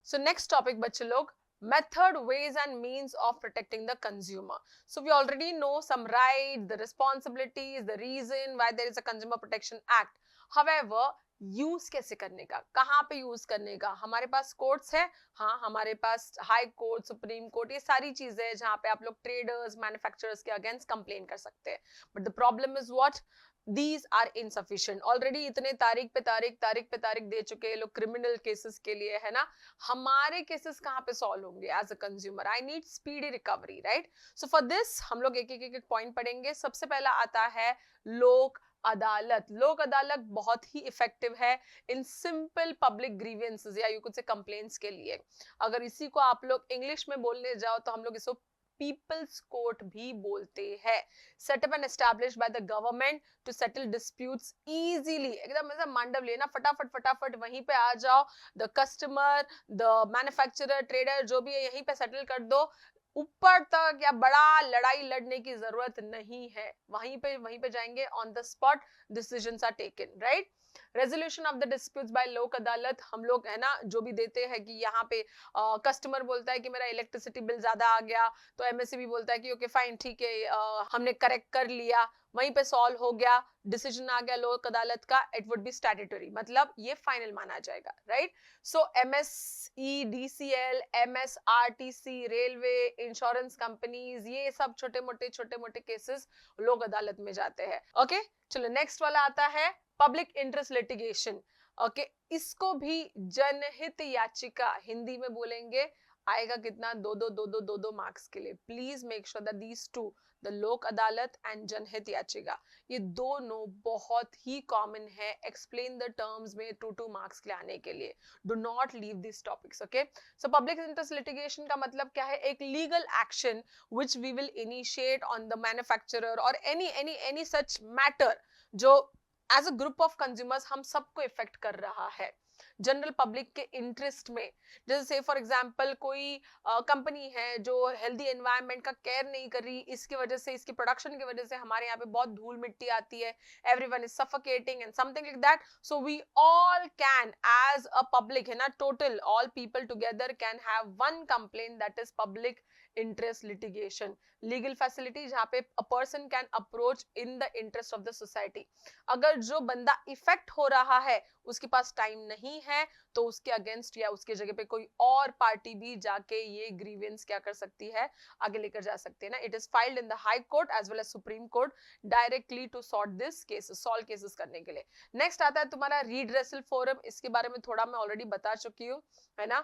So next topic बच्चे लोग, method, ways and means of protecting the consumer. So we already know some rights, the responsibilities, the reason why there is a Consumer Protection Act. However, use कैसे करने का, कहाँ पे use करने का, हमारे पास कोर्ट्स है, हाँ हमारे पास हाई कोर्ट, सुप्रीम कोर्ट, ये सारी चीजें हैं जहाँ पे आप लोग ट्रेडर्स, मैन्युफैक्चरर्स के अगेंस्ट कंप्लेन कर सकते हैं. But the problem is what, these are insufficient. Already इतने तारीख पे तारीख दे चुके हैं लोग क्रिमिनल केसेस के लिए, है ना. हमारे केसेस कहाँ पे सॉल्व होंगे as a consumer? I need speedy recovery, right. So for this हम लोग एक एक पॉइंट पढ़ेंगे. सबसे पहला आता है लोक अदालत. लोक अदालत बहुत ही इफेक्टिव है इन सिंपल पब्लिक ग्रीवेंसेस या यू कुड से कंप्लेंट्स के लिए. अगर इसी को आप लोग इंग्लिश में बोलने जाओ तो हम लोग इसको पीपल्स कोर्ट भी बोलते हैं. Setup and established by the government to settle disputes easily. एकदम ऐसा मांडव लेना, फटाफट फटाफट वहीं पे आ जाओ. The customer, the manufacturer, trader जो भी है यहीं पे सेटल कर दो. ऊपर तक या बड़ा लड़ाई लड़ने की जरूरत नहीं है. वहीं पे जाएंगे, on the spot decisions are taken, right. Resolution of the disputes by Lok Adalat. हम लोग है ना जो भी देते हैं कि यहाँ पे कस्टमर बोलता है कि मेरा इलेक्ट्रिसिटी बिल ज्यादा आ गया, तो एमएससी बोलता है कि ओके फाइन ठीक है, हमने करेक्ट कर लिया, वहीं पे सॉल्व हो गया, डिसीजन आ गया लोक अदालत का, इट वुड बी स्टैट्यूटरी, मतलब ये फाइनल माना जाएगा, right. So MSE, DCL, MSRTC, railway, insurance companies, ये सब छोटे मोटे केसेस लोक अदालत में जाते हैं. ओके चलो नेक्स्ट वाला आता है पब्लिक इंटरेस्ट लिटिगेशन. ओके इसको भी जनहित याचिका हिंदी में बोलेंगे. आएगा कितना? दो मार्क्स के लिए. Please make sure that these two, the लोक अदालत एंड जनहित याचिका, ये दोनों बहुत ही कॉमन है. एक्सप्लेन द टर्म्स में 2 मार्क्स के लिए आने के लिए. Do not leave this topics. Okay so public interest litigation का मतलब क्या है? एक legal action which we will initiate on the manufacturer or any such matter जो as a group of consumers हम सबको इफेक्ट कर रहा है जनरल पब्लिक के इंटरेस्ट में. जैसे से फॉर एग्जांपल कोई कंपनी है जो हेल्दी एनवायरनमेंट का केयर नहीं कर रही, इसकी वजह से, इसकी प्रोडक्शन की वजह से हमारे यहाँ पे बहुत धूल मिट्टी आती है, everyone is suffocating and something like that. So we all can as a public, है ना, total all people together can have one complaint, that is public interest litigation. Legal facility जहाँ पे a person can approach in the interest of the society. अगर जो बंदा effect हो रहा है उसके पास टाइम नहीं है तो उसके अगेंस्ट या उसके जगह पे कोई और पार्टी भी जाके ये ग्रीवेंस क्या कर सकती है, आगे लेकर जा सकते हैं ना. It is filed in the high court as well as supreme court directly to sort this cases, solve cases करने के लिए. नेक्स्ट आता है तुम्हारा रीड्रेसल फोरम. इसके बारे में थोड़ा मैं ऑलरेडी बता चुकी हूँ, है ना.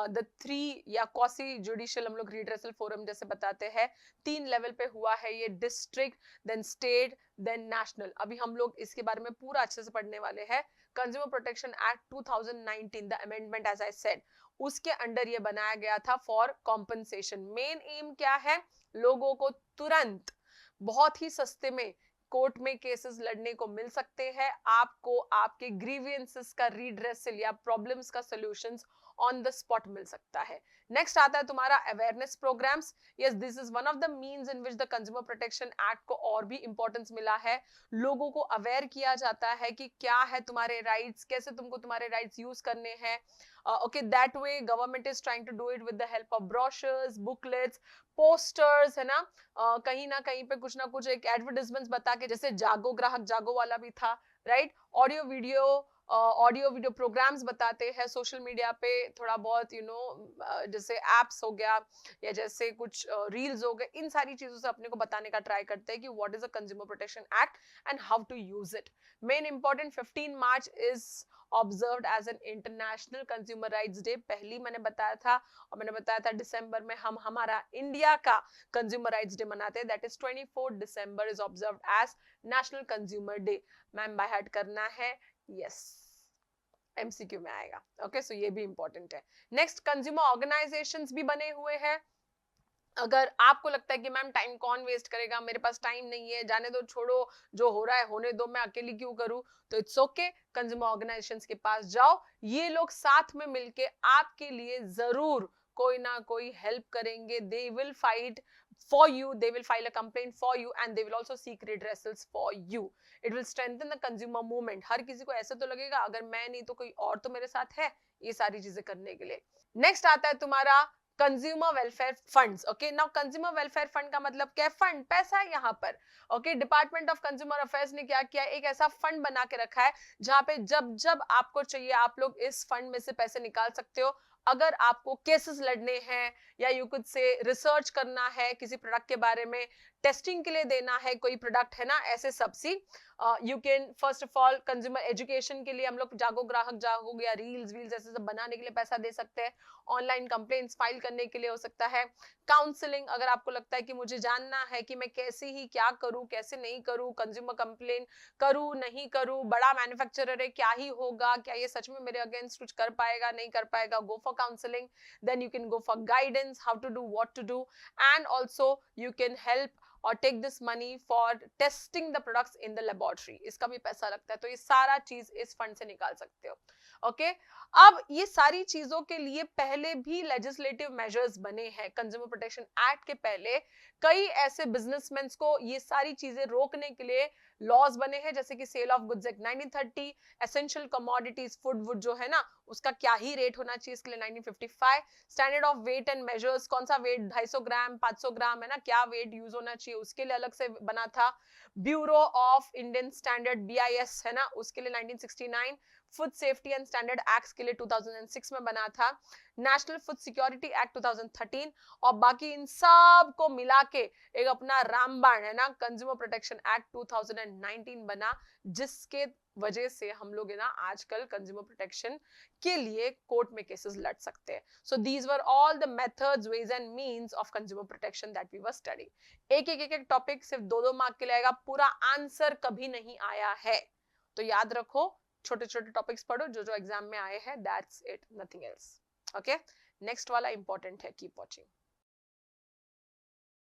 द 3 या क्वासी जुडिशियल हम लोग रीड्रेसल फोरम जैसे बताते हैं. 3 लेवल पे हुआ है ये, district, then state, then national. अभी हम लोग इसके बारे में पूरा अच्छे से पढ़ने वाले हैं. Consumer protection act 2019, the amendment as I said, उसके अंडर ये बनाया गया था फॉर कॉम्पनसेशन. मेन एम क्या है? लोगों को तुरंत बहुत ही सस्ते में कोर्ट में केसेस लड़ने को मिल सकते हैं. आपको आपके ग्रीवियंसेस का रीड्रेसल या प्रॉब्लम्स का सॉल्यूशंस ऑन द स्पॉट मिल सकता है. नेक्स्ट आता है तुम्हारा awareness programs. Yes this is one of the means in which the consumer protection act को और भी इंपॉर्टेंस मिला है. लोगों को अवेयर किया जाता है कि क्या है तुम्हारे राइट्स, कैसे तुमको तुम्हारे राइट्स यूज करने हैं. Okay that way government is trying to do it with the help of brochures, booklets, posters, है ना. कहीं ना कहीं पे कुछ ना कुछ एक एडवर्टाइजमेंट्स बता के, जैसे जागो ग्राहक जागो वाला भी था, राइट. ऑडियो वीडियो प्रोग्राम्स बताते हैं सोशल मीडिया पे, थोड़ा बहुत यू नो जैसे एप्स हो गया या जैसे कुछ रील्स हो गए, इन सारी चीजों से अपने को बताने का ट्राई करते हैं कि what is a consumer protection act and how to use it. Main important 15 March is observed as an international consumer rights day. पहली मैंने बताया था, और मैंने बताया था दिसंबर में हम हमारा इंडिया का कंज्यूमर राइट्स डे मनाते हैं. That is 24 December is observed as national consumer day. Ma'am by heart करना है, यस एमसीक्यू में आएगा. ओके सो ये भी इंपॉर्टेंट है. नेक्स्ट कंज्यूमर ऑर्गेनाइजेशंस भी बने हुए हैं. अगर आपको लगता है कि मैम टाइम कौन वेस्ट करेगा, मेरे पास टाइम नहीं है, जाने दो, छोड़ो, जो हो रहा है होने दो, मैं अकेली क्यों करूं, तो इट्स ओके, कंज्यूमर ऑर्गेनाइजेशंस के पास जाओ. ये लोग साथ में मिलके आपके लिए जरूर कोई ना कोई हेल्प करेंगे. They will fight for you, they will file a complaint for you and they will also seek redressals for you. It will strengthen the consumer movement. हर किसी को ऐसा तो लगेगा अगर मैं नहीं तो कोई और तो मेरे साथ है ये सारी चीजें करने के लिए. नेक्स्ट आता है तुम्हारा consumer welfare funds. Okay, now consumer welfare fund का मतलब क्या है? फंड, पैसा है यहाँ पर. Okay, department of consumer affairs ने क्या किया, एक ऐसा फंड बना के रखा है जहां पे जब जब आपको चाहिए आप लोग इस फंड में से पैसे निकाल सकते हो. अगर आपको केसेस लड़ने हैं या यू कुड से रिसर्च करना है किसी प्रोडक्ट के बारे में, टेस्टिंग के लिए देना है कोई प्रोडक्ट है ना, ऐसे सब see you can first of all consumer education के लिए हम लोग जागो ग्राहक जागो या रील्स वील्स ऐसे सब बनाने के लिए पैसा दे सकते हैं. ऑनलाइन कंप्लेंट्स फाइल करने के लिए हो सकता है. काउंसलिंग, अगर आपको लगता है कि मुझे जानना है कि मैं कैसे ही क्या करूं कैसे नहीं करूं, कंज्यूमर कंप्लेन करूं नहीं करूं, बड़ा मैन्युफैक्चरर है क्या ही होगा, क्या ये सच में मेरे अगेंस्ट कुछ कर पाएगा नहीं कर पाएगा, go for counselling. Then you can go for guidance how to do what to do and also you can help और take this money for testing the products in the laboratory. इसका भी पैसा लगता है, तो ये सारा चीज इस फंड से निकाल सकते हो. ओके, अब ये सारी चीजों के लिए पहले भी लेजिस्लेटिव मेजर्स बने हैं. कंज्यूमर प्रोटेक्शन एक्ट के पहले कई ऐसे बिजनेसमैन को ये सारी चीजें रोकने के लिए लॉज बने हैं, जैसे कि sale of goods act 1930, essential commodities food would जो है ना उसका क्या ही रेट होना चाहिए इसके लिए 1955, standard of weight and measures, कौन सा वेट 250 ग्राम 500 ग्राम है ना, क्या वेट यूज होना चाहिए उसके लिए अलग से बना था. Bureau of Indian standard BIS है ना उसके लिए 1969, food safety and standard act के लिए 2006 में बना था, नेशनल फूड सिक्योरिटी एक्ट 2013, और बाकी इन सब को मिला के एक अपना रामबाण है ना कंज्यूमर प्रोटेक्शन एक्ट 2019 बना, जिसके वजह से हम लोग है ना आजकल कंज्यूमर प्रोटेक्शन के लिए कोर्ट में केसेस लड़ सकते हैं. So these were all the methods, ways and means of consumer protection that we were studying. एक टॉपिक सिर्फ 2-2 मार्क के लिए आएगा, पूरा आंसर कभी नहीं आया है, तो याद रखो छोटे छोटे टॉपिक्स पढ़ो जो जो एग्जाम में आए हैं, that's it, nothing else. Okay, next वाला इंपॉर्टेंट है, कीप वॉचिंग.